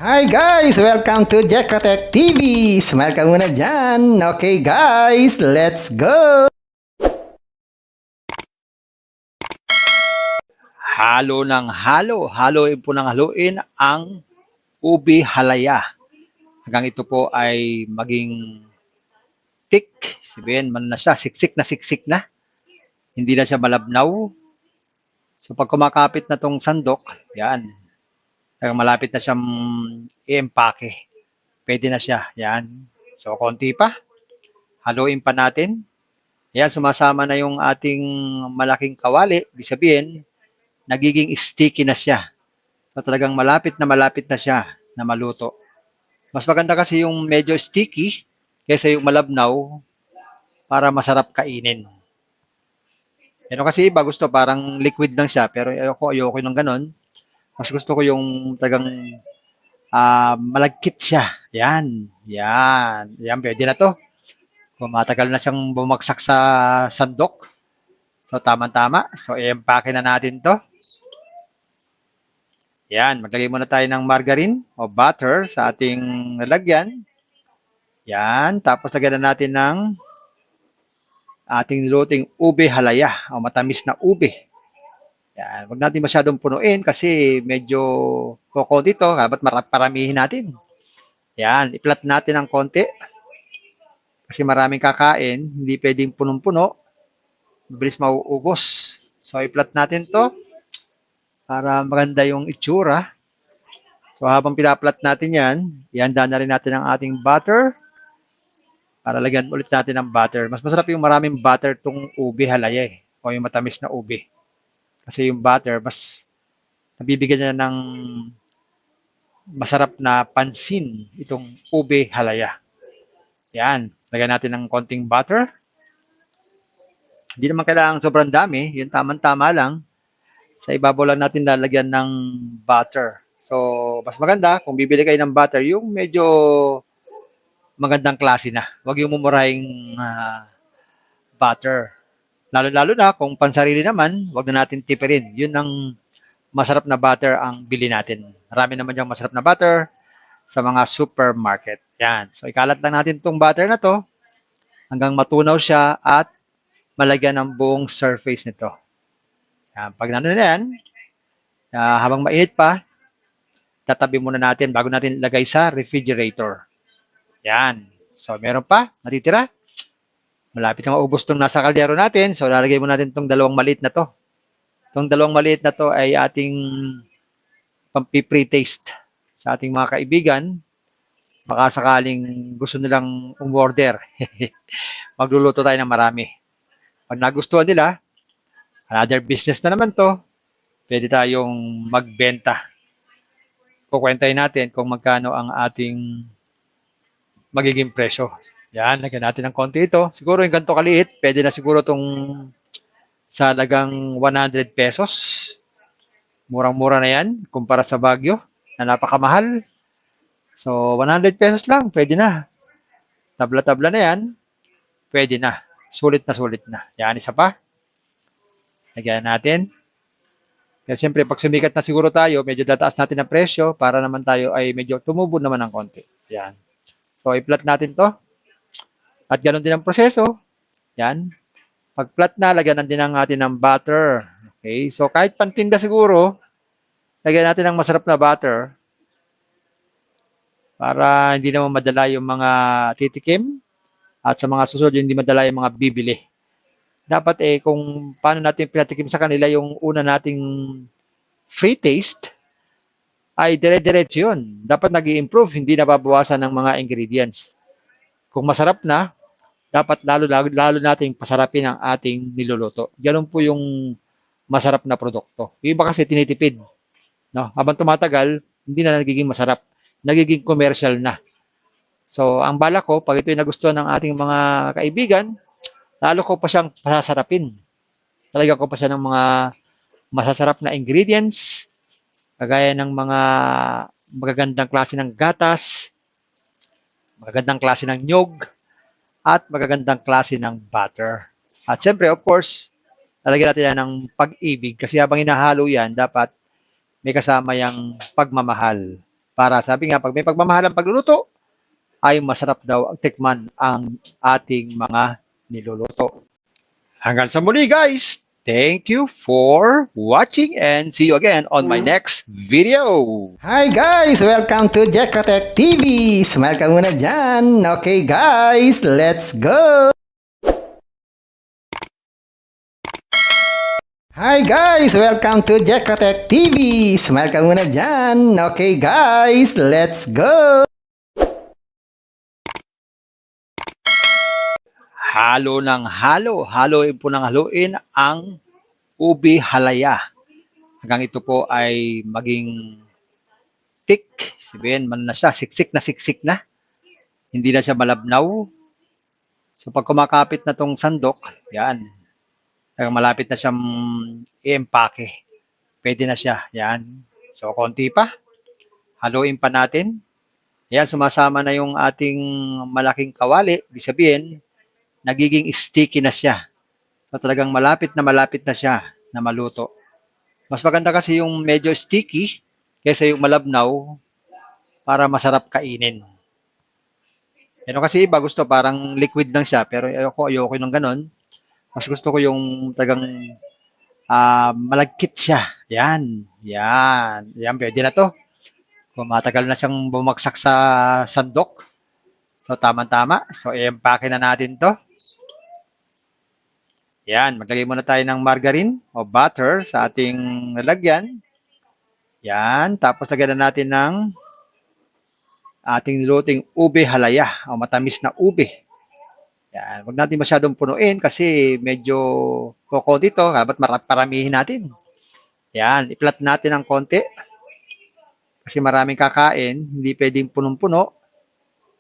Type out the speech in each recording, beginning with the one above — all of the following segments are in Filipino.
Hi guys! Welcome to Jekotech TV! Smile ka muna dyan! Okay guys, let's go! Halo ng halo, haluin po ng haluin ang ubi halaya. Hanggang ito po ay maging thick, sabihin man na siya, siksik na, hindi na siya malabnaw. So pag kumakapit na tong sandok, yan, malapit na siyang i-empake. Pwede na siya, yan. So konti pa, haluin pa natin. Yan, sumasama na yung ating malaking kawali, ibig sabihin, nagiging sticky na siya. So talagang malapit na siya na maluto. Mas maganda kasi yung medyo sticky kaysa yung malabnaw para masarap kainin. Pero kasi iba gusto parang liquid lang siya pero ayoko ng ganun. Mas gusto ko yung talagang malagkit siya. Yan, pwede na to. Kung matagal na siyang bumagsak sa sandok, so tama-tama. So i-empake na natin to. Yan, maglagay muna tayo ng margarine o butter sa ating lalagyan. Yan, tapos lagyan na natin ng ating niluting ube halaya o matamis na ube. Yan, wag natin masyadong punuin kasi medyo kokonti to, dapat paramihin natin. Yan, i-flat natin ng konti kasi maraming kakain, hindi pwedeng punong-puno, mabilis mauubos. So i-flat natin to para maganda yung itsura. So habang pinaplat natin yan, ihanda na rin natin ang ating butter para lagyan ulit natin ng butter. Mas masarap yung maraming butter tong ube halaya o yung matamis na ube. Kasi yung butter, mas nabibigyan niya ng masarap na pansin itong ube halaya. Yan, lagyan natin ng konting butter. Hindi naman kailangan sobrang dami, yung tamang-tama lang. Sa ibabaw lang natin lalagyan ng butter. So, mas maganda kung bibili kayo ng butter, yung medyo magandang klase na. Huwag yung mumurahing butter. Lalo-lalo na kung pansarili naman, huwag na natin tipirin. Yun ang masarap na butter ang bili natin. Marami naman yung masarap na butter sa mga supermarket. Yan. So, ikalat lang natin itong butter na to hanggang matunaw siya at malagyan ng buong surface nito. Yan. Pag nandun na yan, habang mainit pa, tatabi muna natin bago natin ilagay sa refrigerator. Yan. So, meron pa? Natitira? Malapit na maubos itong nasa kaldero natin. So, lalagay muna natin itong dalawang maliit na to. Itong dalawang maliit na to ay ating pampi-pre-taste sa ating mga kaibigan. Baka sakaling gusto nilang umorder. Magluluto tayo ng marami. Pag nagustuhan nila, another business na naman to, pwede tayong magbenta. Kukwentahin natin kung magkano ang ating magiging presyo. Yan, lagyan natin ng konti ito. Siguro yung ganito kaliit, pwede na siguro itong sa halagang 100 pesos. Murang-mura na yan kumpara sa Baguio na napakamahal. So, 100 pesos lang, pwede na. Tabla-tabla na yan, pwede na. Sulit na sulit na. Yan, isa pa. Lagyan natin. Kaya siyempre, pag sumikat na siguro tayo, medyo tataas natin ang presyo para naman tayo ay medyo tumubo naman ng konti. Yan. So, i-flat natin to. At ganoon din ang proseso. Yan. Pag flat na, lagyan din ang atin ng butter. Okay? So, kahit pantinda siguro, lagyan natin ng masarap na butter para hindi naman madala yung mga titikim at sa mga susunod hindi madala yung mga bibili. Dapat kung paano natin pinatikim sa kanila yung una nating free taste, ay dire-diretso yun. Dapat nag improve hindi nababawasan ng mga ingredients. Kung masarap na, dapat lalo nating pasarapin ang ating niluluto. Ganun po yung masarap na produkto. Yung iba kasi tinitipid. No? Habang tumatagal, hindi na nagiging masarap. Nagiging commercial na. So, ang bala ko, pag ito'y nagustuhan ng ating mga kaibigan, lalo ko pa siyang pasasarapin. Talaga ko pa siya ng mga masasarap na ingredients, kagaya ng mga magagandang klase ng gatas, magagandang klase ng nyog, at magagandang klase ng butter. At siyempre, of course, lalagyan natin yan ng pag-ibig kasi habang hinahalo yan, dapat may kasama yung pagmamahal Para sabi nga, pag may pagmamahal ang pagluluto, ay masarap daw ang tikman ang ating mga niluluto. Hanggang sa muli guys! Thank you for watching and see you again on my next video. Hi guys! Welcome to Jekotech TV! Smile ka muna dyan! Okay guys, let's go! Hi guys! Welcome to Jekotech TV! Smile ka muna dyan! Okay guys, let's go! Halo ng halo, haluin po ng haluin ang ubi halaya. Hanggang ito po ay maging thick, sabihin man na siya, siksik na, hindi na siya malabnaw. So pag kumakapit na tong sandok, yan, malapit na siyang i-empake. Pwede na siya, yan. So konti pa, haluin pa natin. Yan, sumasama na yung ating malaking kawali, ibig sabihin, nagiging sticky na siya. So talagang malapit na siya na maluto. Mas maganda kasi yung medyo sticky kaysa yung malabnaw para masarap kainin. Pero kasi iba gusto parang liquid lang siya, pero ayoko ng ganon. Mas gusto ko yung talagang malagkit siya. Yan, pwede na to. Kung matagal na siyang bumagsak sa sandok, so tama-tama. So i-empake na natin to. Yan, maglagay muna tayo ng margarine o butter sa ating lalagyan. Yan, tapos lagyan na natin ng ating niluting ube halaya o matamis na ube. Yan, huwag natin masyadong punuin kasi medyo koko dito, dapat paramihin natin. Yan, i-flat natin ng konti. Kasi maraming kakain, hindi pwedeng punong-puno.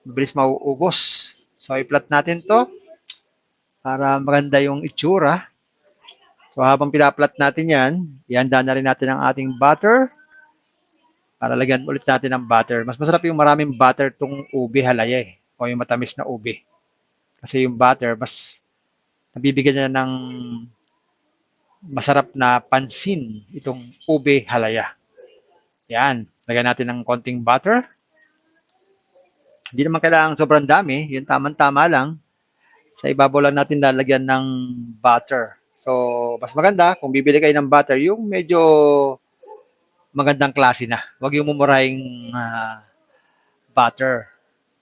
Mabilis mauubos. So, i-flat natin to para maganda yung itsura. So, habang pinaplat natin yan, ihanda na rin natin ang ating butter. Para lagyan ulit natin ng butter. Mas masarap yung maraming butter tong ube halaya o yung matamis na ube. Kasi yung butter, mas nabibigyan niya ng masarap na pansin itong ube halaya. Yan. Lagyan natin ng konting butter. Hindi naman kailangan sobrang dami. Yung tamang-tama lang. Sa ibabaw lang natin lalagyan ng butter. So, mas maganda kung bibili kayo ng butter, yung medyo magandang klase na. Huwag yung mumurahing butter.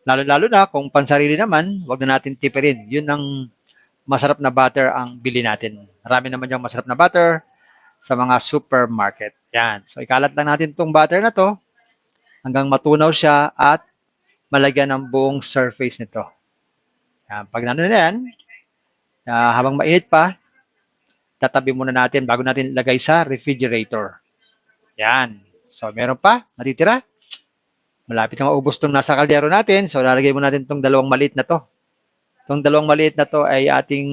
Lalo-lalo na kung pansarili naman, huwag na natin tipirin. Yun ang masarap na butter ang bili natin. Marami naman yung masarap na butter sa mga supermarket. Yan. So, ikalat lang natin itong butter na to hanggang matunaw siya at malagyan ng buong surface nito. Yan. Pag nandun na yan, habang mainit pa, tatabi muna natin bago natin ilagay sa refrigerator. Yan. So, meron pa, natitira. Malapit na maubos itong nasa kaldero natin. So, lalagay muna natin itong dalawang maliit na to. Itong dalawang maliit na to ay ating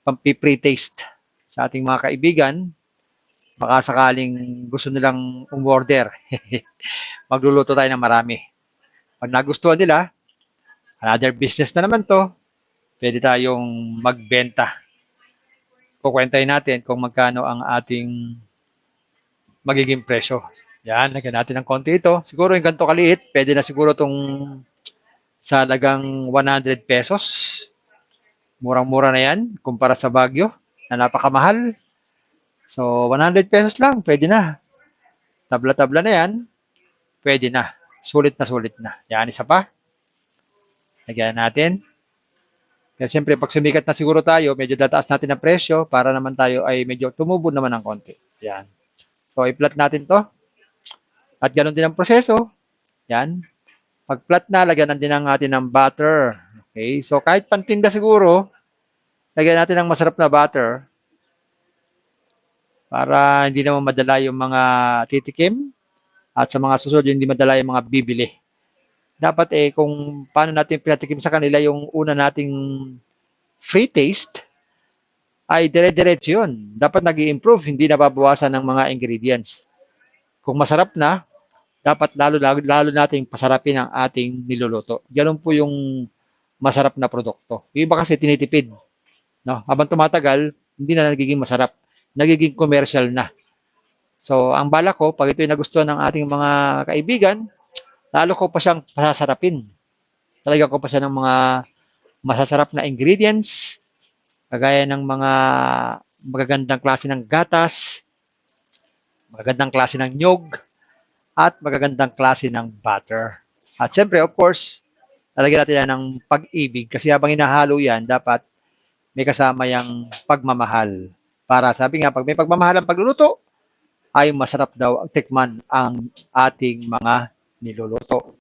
pampi-pre-taste sa ating mga kaibigan. Baka sakaling gusto nilang umorder. Magluluto tayo ng marami. Pag nagustuhan nila, another business na naman to, pwede tayong magbenta. Kukwentahin natin kung magkano ang ating magiging presyo. Yan, lagyan natin ng konti ito. Siguro yung ganito kaliit, pwede na siguro itong sa halagang 100 pesos. Murang-mura na yan kumpara sa Baguio na napakamahal. So, 100 pesos lang, pwede na. Tabla-tabla na yan, pwede na. Sulit na. Yan, isa pa. Lagyan natin. Kaya siyempre, pag sumikat na siguro tayo, medyo tataas natin ang presyo para naman tayo ay medyo tumubo naman ng konti. Yan. So, i-flat natin to. At ganoon din ang proseso. Yan. Pag flat na, lagyan din natin ng butter. Okay? So, kahit pantinda siguro, lagyan natin ng masarap na butter para hindi naman madala yung mga titikim at sa mga susunod hindi madala yung mga bibili. Dapat kung paano natin pinatikim sa kanila yung una nating free taste, ay dire-diretso yun. Dapat nag-i-improve, hindi nababawasan ng mga ingredients. Kung masarap na, dapat lalo nating pasarapin ang ating niluluto. Ganun po yung masarap na produkto. Yung iba kasi tinitipid. No? Habang tumatagal, hindi na nagiging masarap. Nagiging commercial na. So, ang bala ko, pag ito'y nagustuhan ng ating mga kaibigan, lalo ko pa siyang pasasarapin. Talaga ko pa siya ng mga masasarap na ingredients, kagaya ng mga magagandang klase ng gatas, magagandang klase ng nyog, at magagandang klase ng butter. At siyempre, of course, lalagyan natin yan ng pag-ibig kasi habang hinahalo yan, dapat may kasama yung pagmamahal. Para sabi nga, pag may pagmamahal ang pagluluto, ay masarap daw ang tikman ang ating mga niluluto.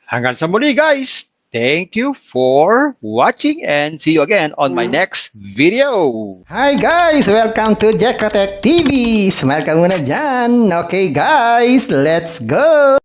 Hanggang sa muli guys, thank you for watching and see you again on my next video. Hi guys! Welcome to Jekotech TV! Smile ka muna dyan! Okay guys, let's go!